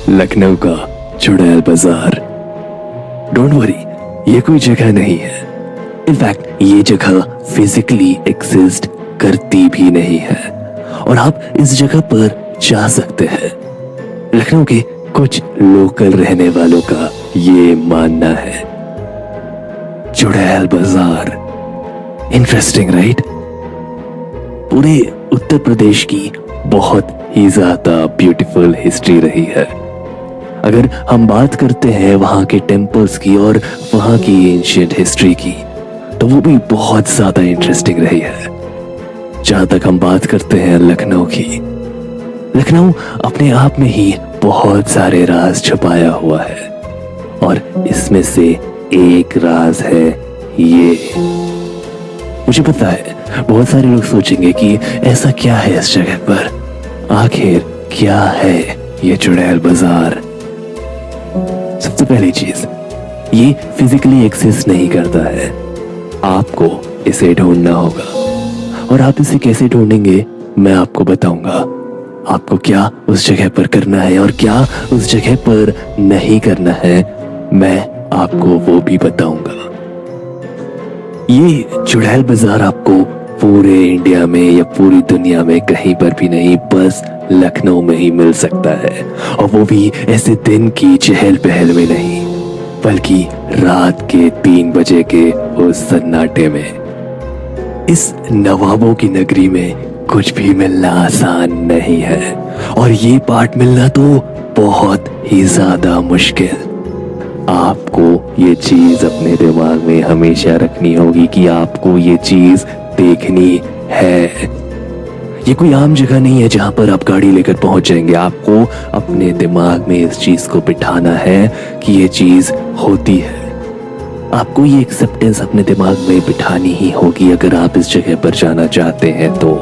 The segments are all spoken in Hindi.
लखनऊ का चुड़ैल बाजार। डोंट वरी, ये कोई जगह नहीं है। इनफैक्ट ये जगह फिजिकली एग्जिस्ट करती भी नहीं है और आप इस जगह पर जा सकते हैं। लखनऊ के कुछ लोकल रहने वालों का ये मानना है। चुड़ैल बाजार, इंटरेस्टिंग राइट? पूरे उत्तर प्रदेश की बहुत ही ज्यादा ब्यूटीफुल हिस्ट्री रही है। अगर हम बात करते हैं वहां के टेम्पल्स की और वहां की एंशिएंट हिस्ट्री की, तो वो भी बहुत ज्यादा इंटरेस्टिंग रही है। जहां तक हम बात करते हैं लखनऊ की, लखनऊ अपने आप में ही बहुत सारे राज छुपाया हुआ है और इसमें से एक राज है ये। मुझे पता है बहुत सारे लोग सोचेंगे कि ऐसा क्या है इस जगह पर, आखिर क्या है ये चुड़ैल बाजार। सबसे पहली चीज, ये फिजिकली एक्सिस्ट नहीं करता है। आपको इसे ढूंढना होगा और आप इसे कैसे ढूंढेंगे मैं आपको बताऊंगा। आपको क्या उस जगह पर करना है और क्या उस जगह पर नहीं करना है मैं आपको वो भी बताऊंगा। ये चुड़ैल बाजार आपको पूरे इंडिया में या पूरी दुनिया में कहीं पर भी नहीं, बस लखनऊ में ही मिल सकता है। और वो भी ऐसे दिन की चहल पहल में नहीं, बल्कि रात के 3 बजे के उस सन्नाटे में। इस नवाबों की नगरी में कुछ भी मिलना आसान नहीं है और ये पार्ट मिलना तो बहुत ही ज्यादा मुश्किल। आपको ये चीज अपने दिमाग में हमेशा रखनी होगी कि आपको ये चीज देखनी है। ये कोई आम जगह नहीं है जहां पर आप गाड़ी लेकर पहुंच जाएंगे। आपको अपने दिमाग में इस चीज को बिठाना है कि ये चीज होती है। आपको ये एक्सेप्टेंस अपने दिमाग में बिठानी ही होगी। अगर आप इस जगह पर जाना चाहते हैं तो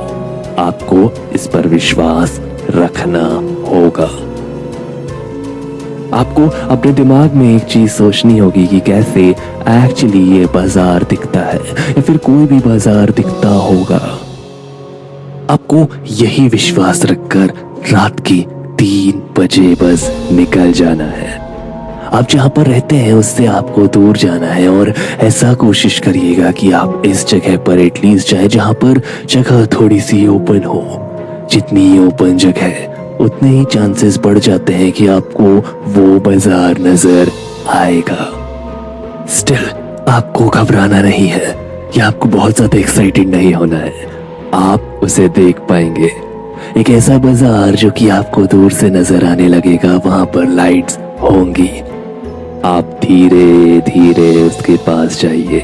आपको इस पर विश्वास रखना होगा। आपको अपने दिमाग में एक चीज सोचनी होगी कि कैसे एक्चुअली ये बाजार दिखता है या फिर कोई भी बाजार दिखता होगा। आपको यही विश्वास रखकर रात के 3 बजे बस निकल जाना है। आप जहां पर रहते हैं उससे आपको दूर जाना है और ऐसा कोशिश करिएगा कि आप इस जगह पर एटलीस्ट जाए जहां पर जगह थोड़ी सी ओपन हो। जितनी ओपन जगह उतने ही चांसेस बढ़ जाते हैं कि आपको वो बाजार नजर आएगा। स्टिल आपको घबराना नहीं है या आपको बहुत ज्यादा एक्साइटेड नहीं होना है। आप उसे देख पाएंगे। एक ऐसा बाजार जो कि आपको दूर से नजर आने लगेगा, वहां पर लाइट्स होंगी। आप धीरे धीरे उसके पास जाइए।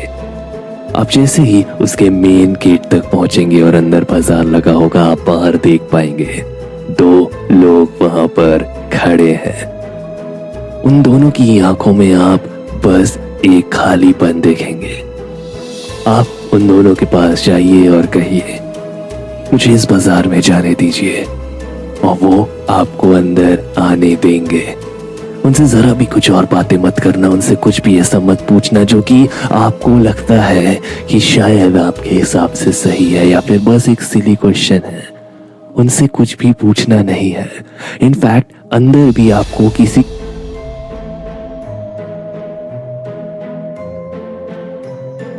आप जैसे ही उसके मेन गेट तक पहुंचेंगे और अंदर बाजार लगा होगा, आप बाहर देख पाएंगे 2 लोग वहां पर खड़े हैं। उन दोनों की आंखों में आप बस एक खालीपन देखेंगे। आप उन दोनों के पास जाइए और कहिए, मुझे इस बाजार में जाने दीजिए, और वो आपको अंदर आने देंगे। उनसे जरा भी कुछ और बातें मत करना, उनसे कुछ भी ऐसा मत पूछना जो कि आपको लगता है कि शायद आपके हिसाब से सही है या फिर बस एक सिली क्वेश्चन है। उनसे कुछ भी पूछना नहीं है। इनफैक्ट अंदर भी आपको किसी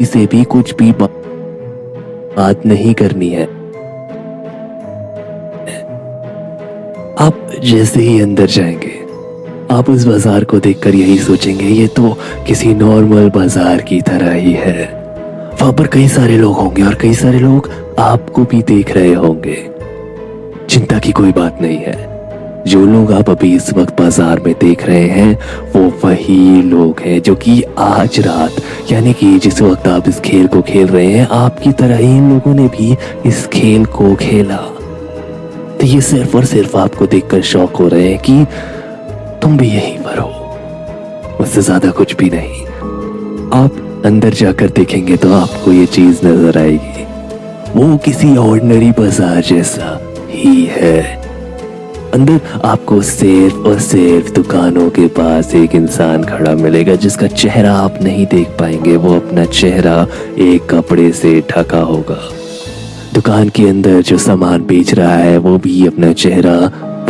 से भी कुछ भी बात नहीं करनी है। आप जैसे ही अंदर जाएंगे, आप उस बाजार को देखकर यही सोचेंगे, ये तो किसी नॉर्मल बाजार की तरह ही है। वहां पर कई सारे लोग होंगे और कई सारे लोग आपको भी देख रहे होंगे। चिंता की कोई बात नहीं है। जो लोग आप अभी इस वक्त बाजार में देख रहे हैं वो वही लोग हैं जो कि आज रात, यानी कि जिस वक्त आप इस खेल को खेल रहे हैं, आपकी तरह ही इन लोगों ने भी इस खेल को खेला। तो ये सिर्फ और सिर्फ आपको देखकर शौक हो रहे हैं कि तुम भी यहीं पर हो, उससे ज्यादा कुछ भी नहीं। आप अंदर जाकर देखेंगे तो आपको ये चीज नजर आएगी, वो किसी ऑर्डिनरी बाजार जैसा ही है। अंदर आपको सिर्फ और सिर्फ दुकानों के पास एक इंसान खड़ा मिलेगा जिसका चेहरा आप नहीं देख पाएंगे। वो अपना चेहरा एक कपड़े से ढका होगा। दुकान के अंदर जो सामान बेच रहा है वो भी अपना चेहरा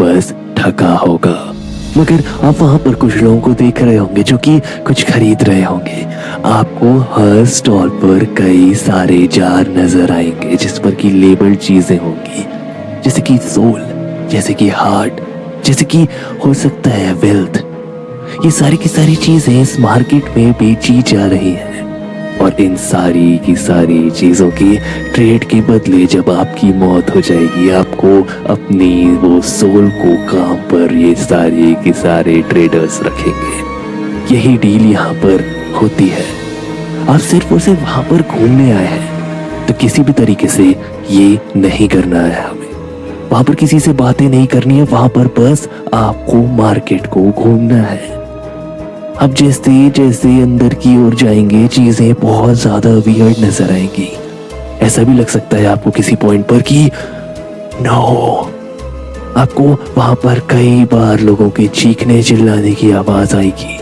बस ढका होगा। मगर आप वहां पर कुछ लोगों को देख रहे होंगे जो कि कुछ खरीद रहे होंगे। आपको हर स्टॉल पर कई सारे जार नजर आएंगे जिस पर की लेबल्ड चीजें होंगी, जैसे कि सोल, जैसे कि हार्ट, जैसे कि हो सकता है वेल्थ। ये सारी की सारी चीजें इस मार्केट में बेची जा रही हैं और इन सारी की सारी चीजों की ट्रेड के बदले जब आपकी मौत हो जाएगी, आपको अपनी वो सोल को काम पर ये सारे के सारे ट्रेडर्स रखेंगे। यही डील यहाँ पर होती है। आप सिर्फ और सिर्फ वहां पर घूमने आए हैं तो किसी भी तरीके से ये नहीं करना है हमें। वहां पर किसी से बातें नहीं करनी है, वहां पर बस आपको मार्केट को घूमना है। अब जैसे जैसे अंदर की ओर जाएंगे चीजें बहुत ज्यादा वियर्ड नजर आएंगी। ऐसा भी लग सकता है आपको किसी पॉइंट पर कि नो, आपको वहां पर कई बार लोगों के चीखने चिल्लाने की आवाज आएगी।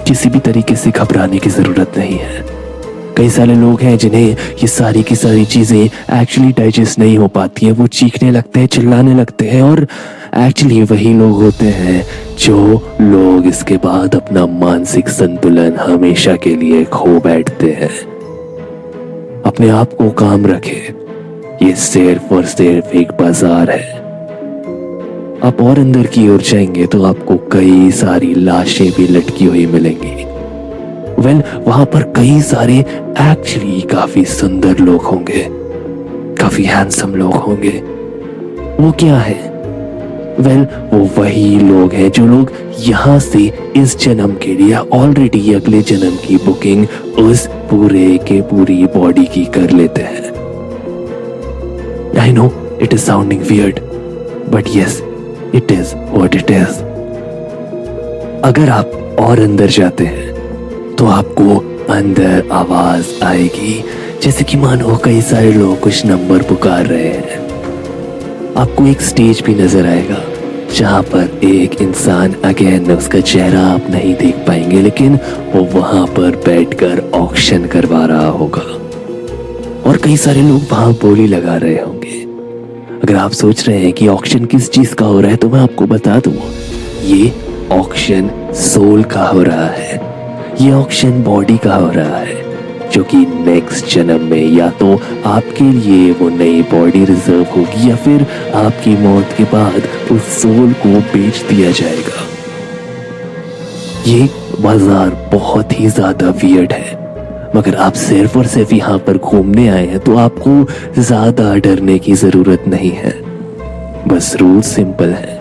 किसी भी तरीके से घबराने की जरूरत नहीं है। कई सारे लोग हैं जिन्हें ये सारी की सारी चीजें एक्चुअली डाइजेस्ट नहीं हो पाती हैं। वो चीखने लगते हैं, चिल्लाने लगते हैं और एक्चुअली वही लोग होते हैं जो लोग इसके बाद अपना मानसिक संतुलन हमेशा के लिए खो बैठते हैं। अपने आप को काम रखे, ये सिर्फ और सिर्फ एक बाजार है। आप और अंदर की ओर जाएंगे तो आपको कई सारी लाशें भी लटकी हुई मिलेंगी। वहां पर कई सारे एक्चुअली काफी सुंदर लोग होंगे, काफी हैंडसम लोग होंगे। वो क्या है? वो वही लोग हैं जो लोग यहां से इस जन्म के लिए ऑलरेडी अगले जन्म की बुकिंग उस पूरे के पूरी बॉडी की कर लेते हैं। I know it is sounding weird, but yes, it is what it is. अगर आप और अंदर जाते हैं तो आपको अंदर आवाज आएगी जैसे कि मानो कई सारे लोग कुछ नंबर पुकार रहे हैं। आपको एक स्टेज भी नजर आएगा जहां पर एक इंसान, अगेन उसका चेहरा आप नहीं देख पाएंगे, लेकिन वो वहां पर बैठकर ऑक्शन करवा रहा होगा और कई सारे लोग वहां बोली लगा रहे होंगे। अगर आप सोच रहे हैं कि ऑक्शन किस चीज का हो रहा है तो मैं आपको बता दूं, ये ऑक्शन सोल का हो रहा है। ये ऑक्शन बॉडी का हो रहा है जो कि नेक्स्ट जन्म में या तो आपके लिए वो नई बॉडी रिजर्व होगी या फिर आपकी मौत के बाद उस सोल को बेच दिया जाएगा। ये बाजार बहुत ही ज्यादा वियर्ड है, मगर आप सिर्फ और सिर्फ यहाँ पर घूमने आए हैं तो आपको ज्यादा डरने की जरूरत नहीं है। बस रूल सिंपल है,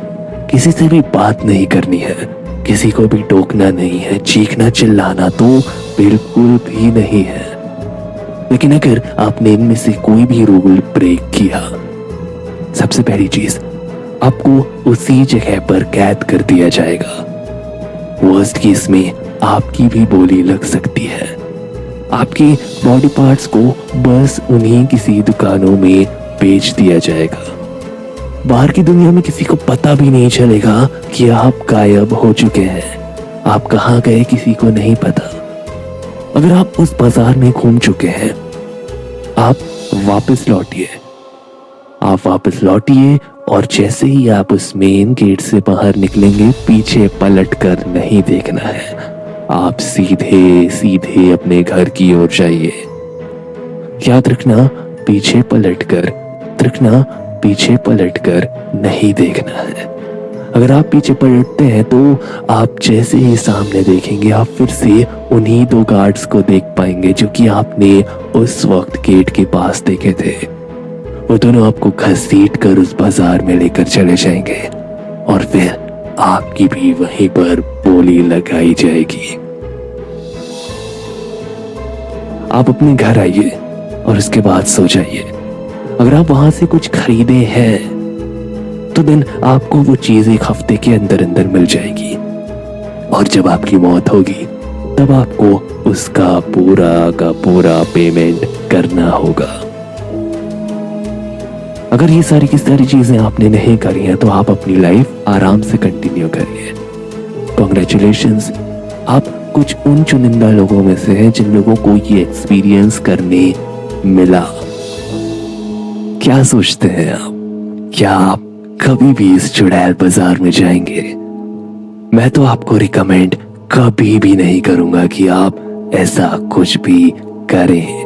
किसी से भी बात नहीं करनी है, किसी को भी टोकना नहीं है, चीखना चिल्लाना तो बिल्कुल भी नहीं है। लेकिन अगर आपने इनमें से कोई भी रूल ब्रेक किया, सबसे पहली चीज, आपको उसी जगह पर कैद कर दिया जाएगा। वर्स्ट केस में आपकी भी बोली लग सकती है। आपके बॉडी पार्ट्स को बस उन्हीं किसी दुकानों में बेच दिया जाएगा। बाहर की दुनिया में किसी को पता भी नहीं चलेगा कि आप गायब हो चुके हैं। आप कहाँ गए किसी को नहीं पता। अगर आप उस बाजार में घूम चुके हैं, आप वापस लौटिए। आप वापस लौटिए और जैसे ही आप उस मेन गेट से बाहर निकलेंगे, पीछे पलट कर नहीं देखना है। आप सीधे सीधे अपने घर की ओर जाइए। याद रखना, पीछे पलटकर नहीं देखना है। अगर आप पीछे पलटते हैं तो आप जैसे ही सामने देखेंगे, आप फिर से उन्हीं दो गार्ड्स को देख पाएंगे जो कि आपने उस वक्त गेट के पास देखे थे। वो दोनों आपको घसीट कर उस बाजार में लेकर चले जाएंगे और फिर आपकी भी वहीं पर बोली लगाई जाएगी। आप अपने घर आइए और उसके बाद सो जाइए। अगर आप वहां से कुछ खरीदे हैं तो देन आपको वो चीज एक हफ्ते के अंदर अंदर मिल जाएगी और जब आपकी मौत होगी तब आपको उसका पूरा का पूरा पेमेंट करना होगा। अगर ये सारी की सारी चीजें आपने नहीं करी हैं तो आप अपनी लाइफ आराम से कंटिन्यू करिए। कॉन्ग्रेचुलेशंस, आप कुछ उन चुनिंदा लोगों में से हैं जिन लोगों को ये एक्सपीरियंस करने मिला। क्या सोचते हैं आप? क्या आप कभी भी इस चुड़ैल बाजार में जाएंगे? मैं तो आपको रिकमेंड कभी भी नहीं करूंगा कि आप ऐसा कुछ भी करें।